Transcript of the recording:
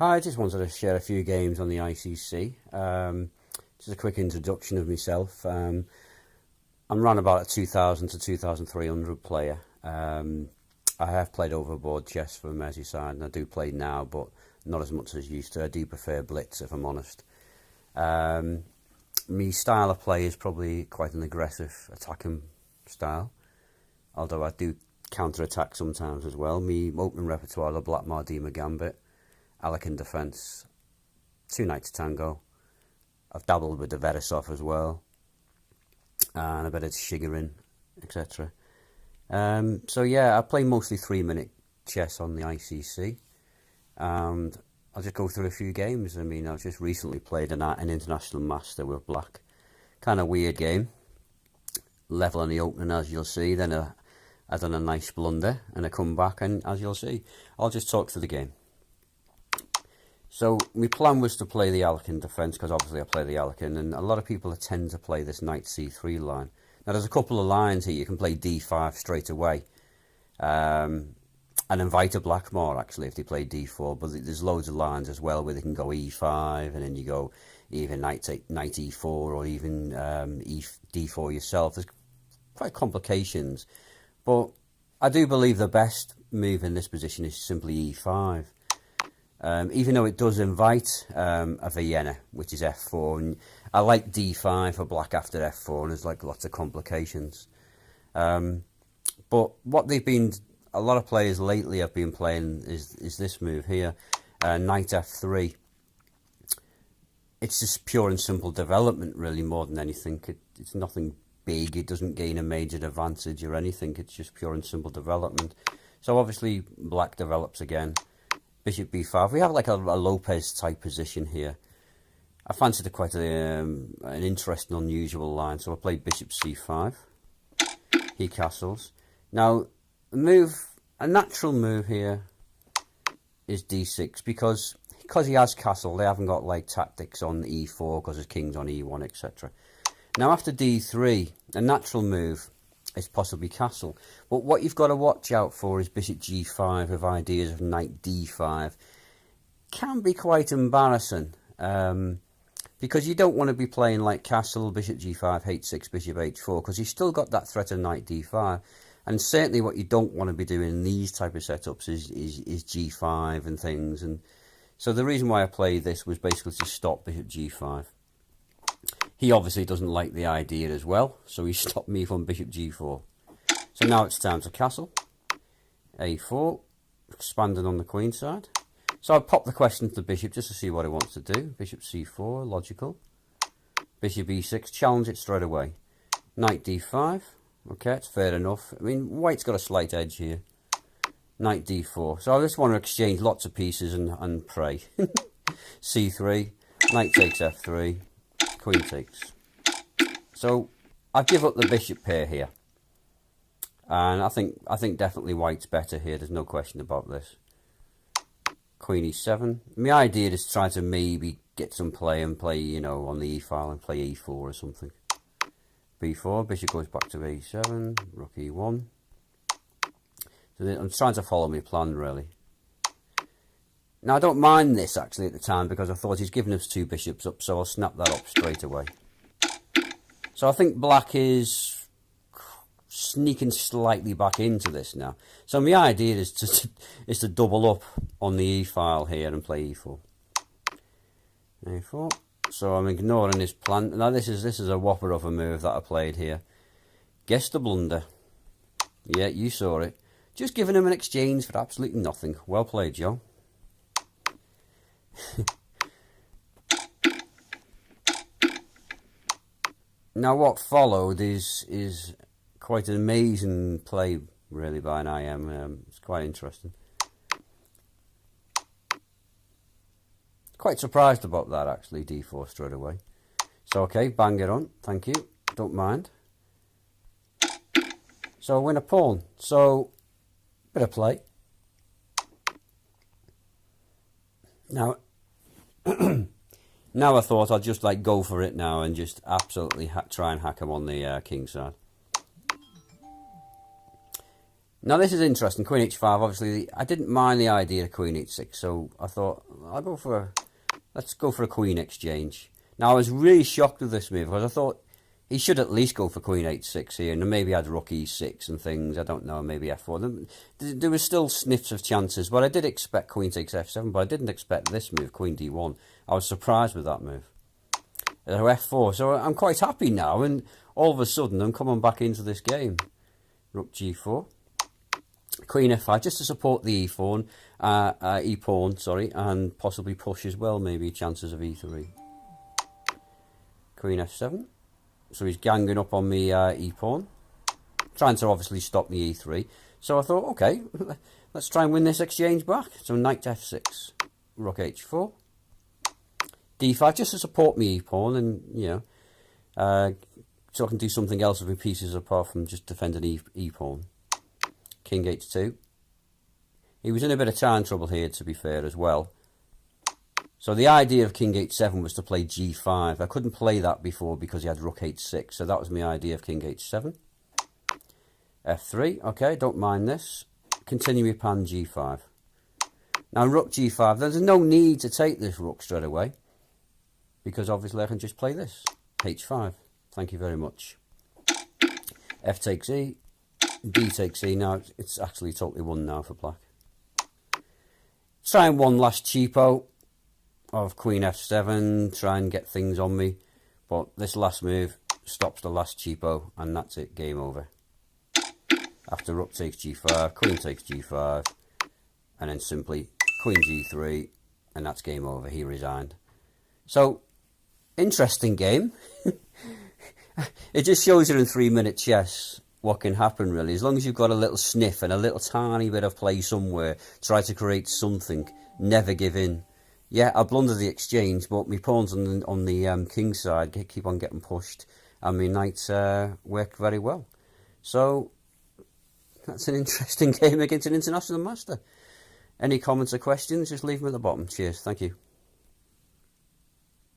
Hi, I just wanted to share a few games on the ICC. Just a quick introduction of myself. I'm around about a 2000 to 2300 player. I have played overboard chess for Merseyside, and I do play now, but not as much as I used to. I do prefer Blitz, if I'm honest. My style of play is probably quite an aggressive attacking style, although I do counter-attack sometimes as well. My opening repertoire, the Black Mardima Gambit, Alekhine defence, 2 knights tango. I've dabbled with the Verisov as well, and a bit of Shigerin, etc. So yeah, I play mostly 3-minute chess on the ICC, and I'll just go through a few games. I mean, I've just recently played an international master with black. Kind of weird game. Level on the opening, as you'll see. Then I've done a nice blunder and a comeback, and as you'll see, I'll just talk through the game. So my plan was to play the Alekhine defence, because obviously I play the Alekhine, and a lot of people tend to play this knight c3 line. Now there's a couple of lines here. You can play d5 straight away, and invite a black more actually if they play d4, but there's loads of lines as well where they can go e5, and then you go even knight e4, or even d4 yourself. There's quite complications, but I do believe the best move in this position is simply e5. Even though it does invite a Vienna, which is f4, and I like d5 for black after f4, and there's like lots of complications. But what a lot of players lately have been playing is this move here, knight f3. It's just pure and simple development, really, more than anything. It's nothing big. It doesn't gain a major advantage or anything. It's just pure and simple development. So obviously black develops again. Bishop b5. We have like a Lopez type position here. I fancied it quite an interesting, unusual line, so I played bishop c5. He castles. Now, a natural move here is d6, because he has castle. They haven't got like tactics on e4 because his king's on e1, etc. Now after d3, a natural move is possibly castle, but what you've got to watch out for is bishop g5 with ideas of knight d5. Can be quite embarrassing, because you don't want to be playing like castle, bishop g5, h6, bishop h4, because you've still got that threat of knight d5. And certainly what you don't want to be doing in these type of setups is g5 and things. And so the reason why I played this was basically to stop bishop g5. He obviously doesn't like the idea as well, so he stopped me from bishop g4. So now it's time to castle. a4, expanding on the queen side. So I pop the question to the bishop just to see what he wants to do. Bishop c4, logical. Bishop e6, challenge it straight away. Knight d5, okay, it's fair enough. I mean, white's got a slight edge here. Knight d4. So I just want to exchange lots of pieces and pray. c3, knight takes f3. Queen takes. So I give up the bishop pair here, and I think definitely white's better here. There's no question about this. Queen e7. My idea is to try to maybe get some play and play, you know, on the e file and play e4 or something. b4. Bishop goes back to a7. Rook e1. So I'm trying to follow my plan really. Now, I don't mind this, actually, at the time, because I thought he's given us 2 bishops up, so I'll snap that up straight away. So I think black is sneaking slightly back into this now. So my idea is to double up on the e-file here and play e4. a4. So I'm ignoring this plan. Now, this is a whopper of a move that I played here. Guess the blunder. Yeah, you saw it. Just giving him an exchange for absolutely nothing. Well played, Joe. Now what followed is quite an amazing play really by an IM. It's quite interesting. Quite surprised about that actually, d4 straight away. So okay, bang it on, thank you, don't mind. So I win a pawn, so bit of play. Now, now I thought I'd just like go for it now and just absolutely try and hack him on the king side. Now this is interesting. Queen h5. Obviously, I didn't mind the idea of queen h6, so I thought let's go for a queen exchange. Now I was really shocked with this move because I thought he should at least go for queen h6 here, and maybe had rook e6 and things. I don't know, maybe f4. There was still sniffs of chances, but I did expect queen takes f7, but I didn't expect this move, queen d1. I was surprised with that move. F4. So I'm quite happy now, and all of a sudden I'm coming back into this game. Rook g4. Queen f5, just to support the e-pawn, and possibly push as well, maybe chances of e3. Queen f7, so he's ganging up on me e-pawn, trying to obviously stop the e3. So I thought, okay, let's try and win this exchange back. So knight f6, rook h4, d5, just to support me e-pawn, and you know, so I can do something else with my pieces apart from just defending e-pawn. King h2. He was in a bit of time trouble here, to be fair, as well. So the idea of king h7 was to play g5. I couldn't play that before because he had rook h6. So that was my idea of king h7. f3. Okay, don't mind this. Continue with pan g5. Now rook g5. There's no need to take this rook straight away, because obviously I can just play this. h5. Thank you very much. F takes e. D takes e. Now it's actually totally won now for black. Trying one last cheapo of queen f7, try and get things on me, but this last move stops the last cheapo, and that's it, game over. After rook takes g5, queen takes g5, and then simply queen g3, and that's game over. He resigned. So interesting game. It just shows you in 3-minute chess what can happen, really. As long as you've got a little sniff and a little tiny bit of play somewhere, try to create something, never give in. Yeah, I blundered the exchange, but my pawns on the king side keep on getting pushed, and my knights work very well. So that's an interesting game against an international master. Any comments or questions, just leave them at the bottom. Cheers, thank you.